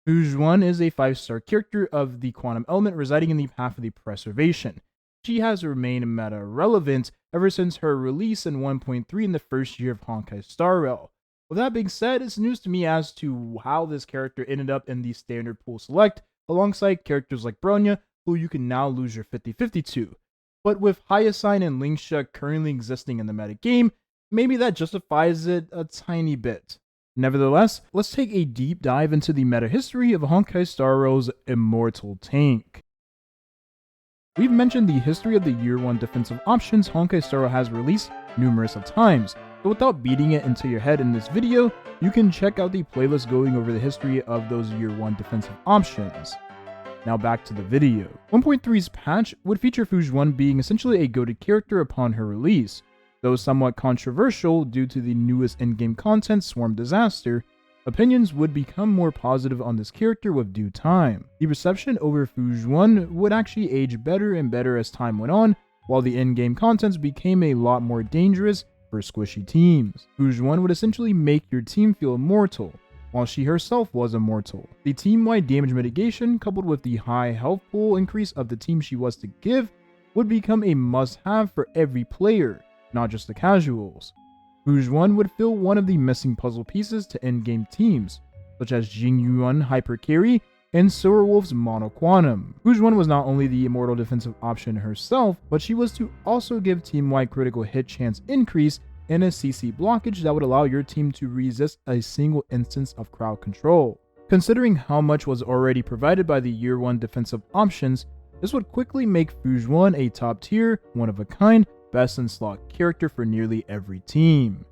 xuan is a 5-star character of the quantum element residing in the path of the preservation. She has remained meta relevant ever since her release in 1.3 in the first year of Honkai Star Rail. With that being said, it's news to me as to how this character ended up in the standard pool select, alongside characters like Bronya, who you can now lose your 50-50 to. But with Hyacinth and Lingsha currently existing in the meta game, maybe that justifies it a tiny bit. Nevertheless, let's take a deep dive into the meta history of Honkai Star Rail's immortal tank. We've mentioned the history of the Year 1 defensive options Honkai Star Rail has released numerous of times, but without beating it into your head in this video, you can check out the playlist going over the history of those Year 1 defensive options. Now back to the video. 1.3's patch would feature xuan being essentially a goated character upon her release. Though somewhat controversial due to the newest in-game content Swarm Disaster, opinions would become more positive on this character with due time. The reception over xuan would actually age better and better as time went on, while the in-game contents became a lot more dangerous for squishy teams. xuan would essentially make your team feel immortal, while she herself was immortal. The team-wide damage mitigation, coupled with the high health pool increase of the team she was to give, would become a must-have for every player, not just the casuals. xuan would fill one of the missing puzzle pieces to endgame teams, such as Jingyuan Hyper Carry and Silverwolf's Mono Quantum. xuan was not only the immortal defensive option herself, but she was to also give team-wide critical hit chance increase and a CC blockage that would allow your team to resist a single instance of crowd control. Considering how much was already provided by the Year 1 defensive options, this would quickly make xuan a top tier, one of a kind, best in slot character for nearly every team.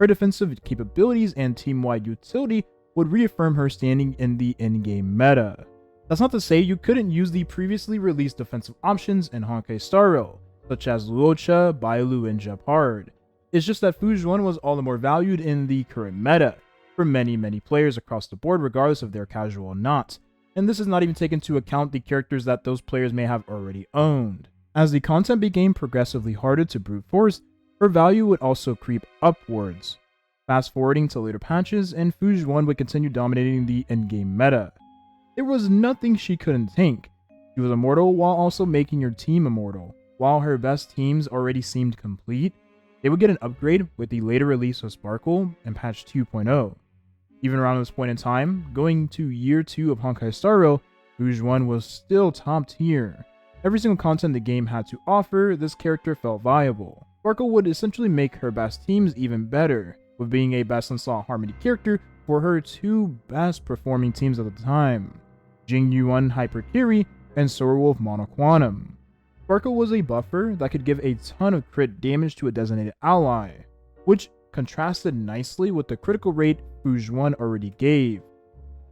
Her defensive capabilities and team-wide utility would reaffirm her standing in the in-game meta. That's not to say you couldn't use the previously released defensive options in Honkai Star Rail, such as Luocha, Bailu, and Jeopard. It's just that xuan was all the more valued in the current meta, for many players across the board regardless of their casual or not, and this is not even taking into account the characters that those players may have already owned. As the content became progressively harder to brute force, her value would also creep upwards. Fast forwarding to later patches, and xuan would continue dominating the in-game meta. There was nothing she couldn't tank. She was immortal while also making your team immortal. While her best teams already seemed complete, they would get an upgrade with the later release of Sparkle and patch 2.0. Even around this point in time, going to year 2 of Honkai Star Rail, xuan was still top tier. Every single content the game had to offer, this character felt viable. Sparkle would essentially make her best teams even better, with being a best in slot Harmony character for her two best performing teams at the time, Jingyuan Hyper Carry and Silverwolf Mono Quantum. Sparkle was a buffer that could give a ton of crit damage to a designated ally, which contrasted nicely with the critical rate xuan already gave.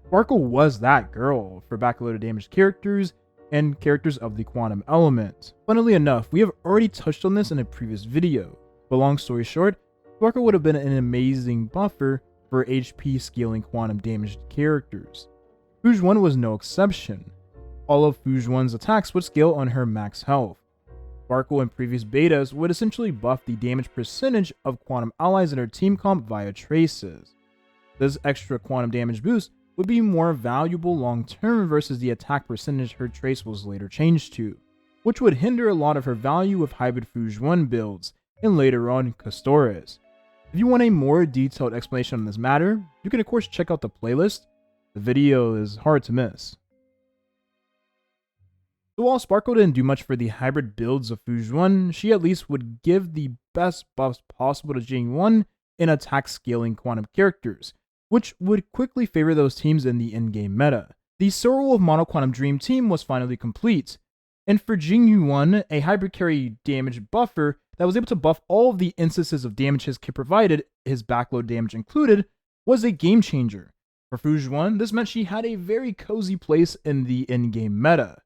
Sparkle was that girl for backloaded damage characters and characters of the quantum element. Funnily enough, we have already touched on this in a previous video, but long story short, Sparkle would have been an amazing buffer for HP scaling quantum damaged characters. xuan was no exception. All of xuan's attacks would scale on her max health. Sparkle in previous betas would essentially buff the damage percentage of quantum allies in her team comp via traces. This extra quantum damage boost would be more valuable long term versus the attack percentage her trace was later changed to, which would hinder a lot of her value with hybrid xuan builds, and later on Castores. If you want a more detailed explanation on this matter, you can of course check out the playlist. The video is hard to miss. So while Sparkle didn't do much for the hybrid builds of xuan, she at least would give the best buffs possible to Jingyuan in attack scaling quantum characters, which would quickly favor those teams in the in-game meta. The Silverwolf Mono Quantum Dream team was finally complete, and for Jingyuan, a hybrid carry damage buffer that was able to buff all of the instances of damage his kit provided, his backload damage included, was a game changer. For xuan, this meant she had a very cozy place in the in-game meta.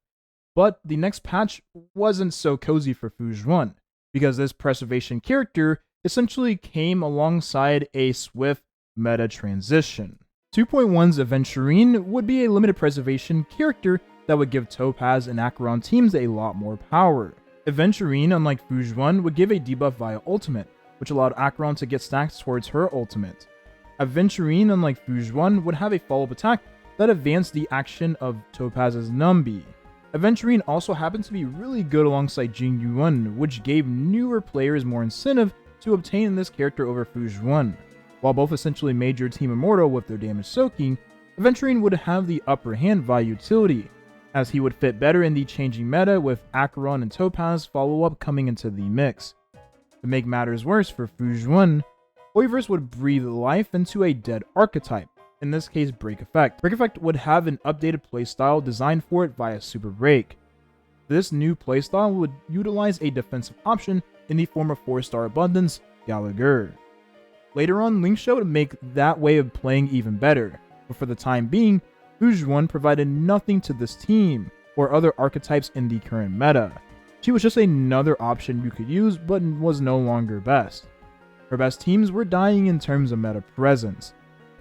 But the next patch wasn't so cozy for xuan, because this preservation character essentially came alongside a swift meta transition. 2.1's Aventurine would be a limited preservation character that would give Topaz and Acheron teams a lot more power. Aventurine, unlike xuan, would give a debuff via ultimate, which allowed Acheron to get stacks towards her ultimate. Aventurine, unlike xuan, would have a follow-up attack that advanced the action of Topaz's Numbi. Aventurine also happened to be really good alongside Jing Yuan, which gave newer players more incentive to obtain this character over Fu Zhuan. While both essentially made your team immortal with their damage soaking, Aventurine would have the upper hand via utility, as he would fit better in the changing meta with Acheron and Topaz follow-up coming into the mix. To make matters worse for Fu Zhuan, Hoiverse would breathe life into a dead archetype, in this case Break Effect. Break Effect would have an updated playstyle designed for it via Super Break. This new playstyle would utilize a defensive option in the form of 4-star abundance, Gallagher. Later on, Lingsha would make that way of playing even better, but for the time being, Fu Zhuan provided nothing to this team, or other archetypes in the current meta. She was just another option you could use, but was no longer best. Her best teams were dying in terms of meta presence.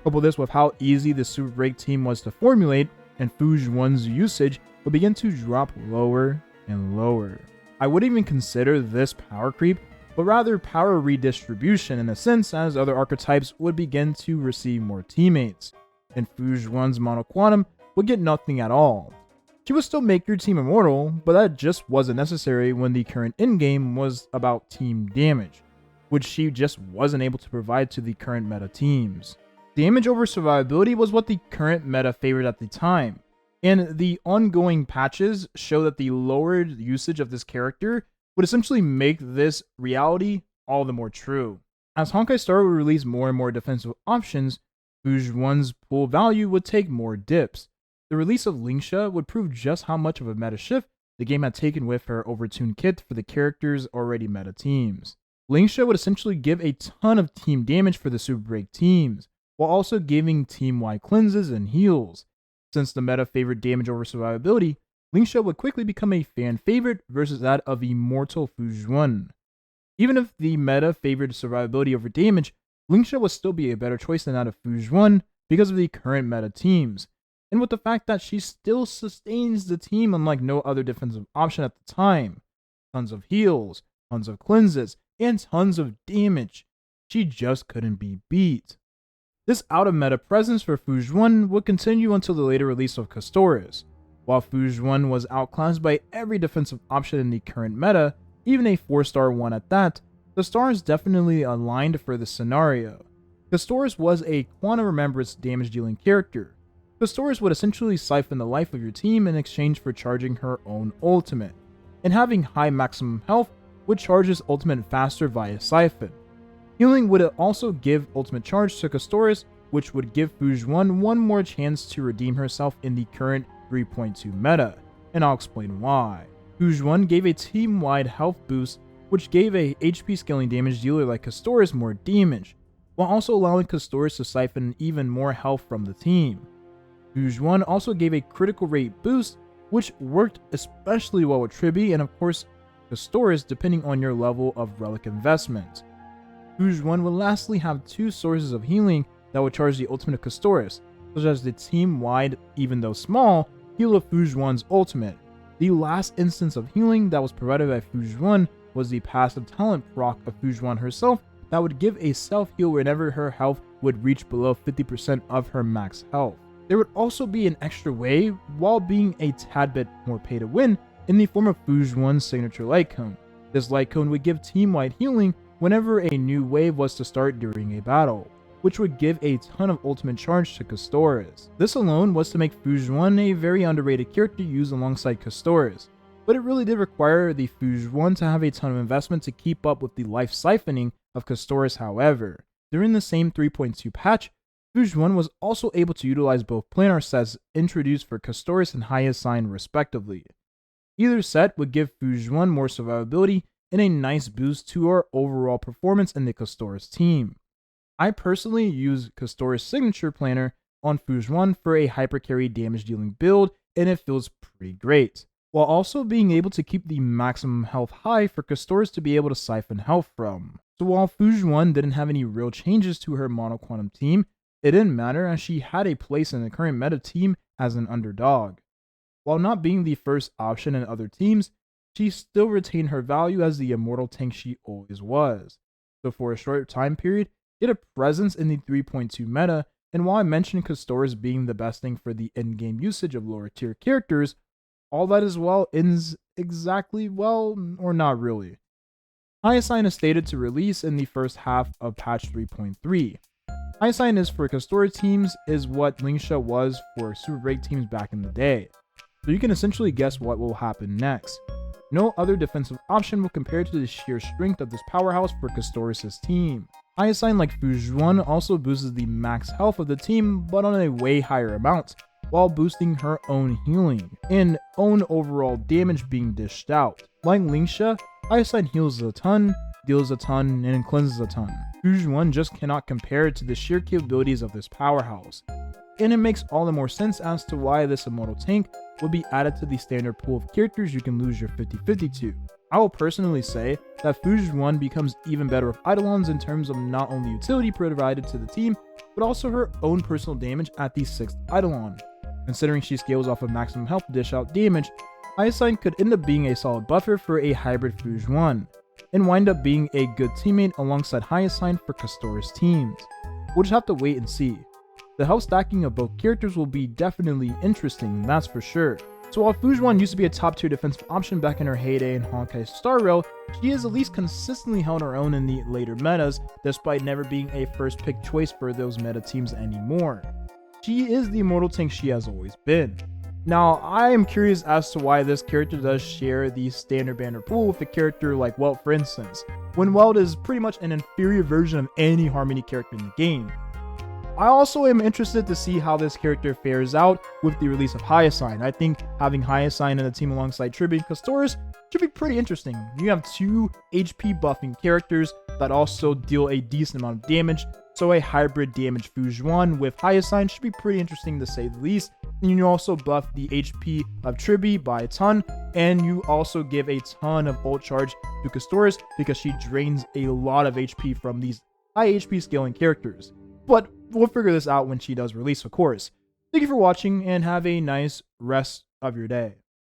Couple this with how easy the Super Break team was to formulate, and Fu Zhuan's usage would begin to drop lower and lower. I wouldn't even consider this power creep, but rather power redistribution in a sense, as other archetypes would begin to receive more teammates, and Fu Zhuan's Mono Quantum would get nothing at all. She would still make your team immortal, but that just wasn't necessary when the current endgame was about team damage, which she just wasn't able to provide to the current meta teams. Damage over survivability was what the current meta favored at the time, and the ongoing patches show that the lowered usage of this character would essentially make this reality all the more true. As Honkai Star would release more and more defensive options, Fu Zhuan's pool value would take more dips. The release of Lingsha would prove just how much of a meta shift the game had taken with her overtuned kit for the character's already meta teams. Lingsha would essentially give a ton of team damage for the Super Break teams, while also giving team-wide cleanses and heals. Since the meta favored damage over survivability, Lingsha would quickly become a fan favorite versus that of immortal Fu Zhuan. Even if the meta favored survivability over damage, Lingsha would still be a better choice than that of Fu Zhuan because of the current meta teams, and with the fact that she still sustains the team unlike no other defensive option at the time. Tons of heals, tons of cleanses, and tons of damage. She just couldn't be beat. This out-of-meta presence for Fu Zhuan would continue until the later release of Custoris. While Fu Zhuan was outclassed by every defensive option in the current meta, even a 4-star one at that, the stars definitely aligned for the scenario. Custoris was a Quantum Remembrance damage-dealing character. Custoris would essentially siphon the life of your team in exchange for charging her own ultimate, and having high maximum health would charge this ultimate faster via siphon. Healing would also give ultimate charge to Custoris, which would give Fu Zhuan one more chance to redeem herself in the current 3.2 meta, and I'll explain why. Fu Zhuan gave a team-wide health boost, which gave a HP scaling damage dealer like Custoris more damage, while also allowing Custoris to siphon even more health from the team. Fu Zhuan also gave a critical rate boost, which worked especially well with Tribi and of course Custoris depending on your level of relic investment. Fu Zhuan would lastly have 2 sources of healing that would charge the ultimate of Custoris, such as the team-wide, even though small, heal of Fu Zhuan's ultimate. The last instance of healing that was provided by Fu Zhuan was the passive talent proc of Fu Zhuan herself that would give a self-heal whenever her health would reach below 50% of her max health. There would also be an extra way, while being a tad bit more pay to win, in the form of Fu Zhuan's signature light cone. This light cone would give team-wide healing whenever a new wave was to start during a battle, which would give a ton of ultimate charge to Custoris. This alone was to make Fu Zhuan a very underrated character used alongside Custoris, but it really did require the Fu Zhuan to have a ton of investment to keep up with the life siphoning of Custoris. However, during the same 3.2 patch, Fu Zhuan was also able to utilize both planar sets introduced for Custoris and Hyacinth respectively. Either set would give Fu Zhuan more survivability and a nice boost to our overall performance in the Custoris team. I personally use Custoris signature planner on Fu Zhuan for a hypercarry damage dealing build, and it feels pretty great, while also being able to keep the maximum health high for Custoris to be able to siphon health from. So while Fu Zhuan didn't have any real changes to her Mono Quantum team, it didn't matter as she had a place in the current meta team as an underdog. While not being the first option in other teams, she still retained her value as the immortal tank she always was. So for a short time period, get a presence in the 3.2 meta And while I mentioned Custoris being the best thing for the in-game usage of lower tier characters, all that as well ends exactly well, or not really. Hyacinth is stated to release in the first half of patch 3.3. Hyacinth is for Custoris teams is what Lingsha was for Super Break teams back in the day, so you can essentially guess what will happen next. No other defensive option will compare to the sheer strength of this powerhouse for Custoris' team. Hyacinth, like Xuan, also boosts the max health of the team, but on a way higher amount, while boosting her own healing, and own overall damage being dished out. Like Lingsha, Hyacinth heals a ton, deals a ton, and cleanses a ton. Xuan just cannot compare to the sheer capabilities of this powerhouse, and it makes all the more sense as to why this immortal tank would be added to the standard pool of characters you can lose your 50-50 to. I will personally say that Xuan becomes even better with Eidolons in terms of not only utility provided to the team, but also her own personal damage at the 6th Eidolon. Considering she scales off of maximum health to dish out damage, Hyacinth could end up being a solid buffer for a hybrid Xuan, and wind up being a good teammate alongside Hyacinth for Custoris teams. We'll just have to wait and see. The health stacking of both characters will be definitely interesting, that's for sure. So while Xuan used to be a top tier defensive option back in her heyday in Honkai Star Rail, she has at least consistently held her own in the later metas, despite never being a first pick choice for those meta teams anymore. She is the immortal tank she has always been. Now, I am curious as to why this character does share the standard banner pool with a character like Welt, for instance, when Welt is pretty much an inferior version of any Harmony character in the game. I also am interested to see how this character fares out with the release of Hyacinth. I think having Hyacinth in a team alongside Tribi and Custoris should be pretty interesting. You have two HP buffing characters that also deal a decent amount of damage, so a hybrid damage Xuan with Hyacinth should be pretty interesting to say the least. And you also buff the HP of Tribi by a ton, and you also give a ton of ult charge to Custoris because she drains a lot of HP from these high HP scaling characters. But we'll figure this out when she does release, of course. Thank you for watching, and have a nice rest of your day.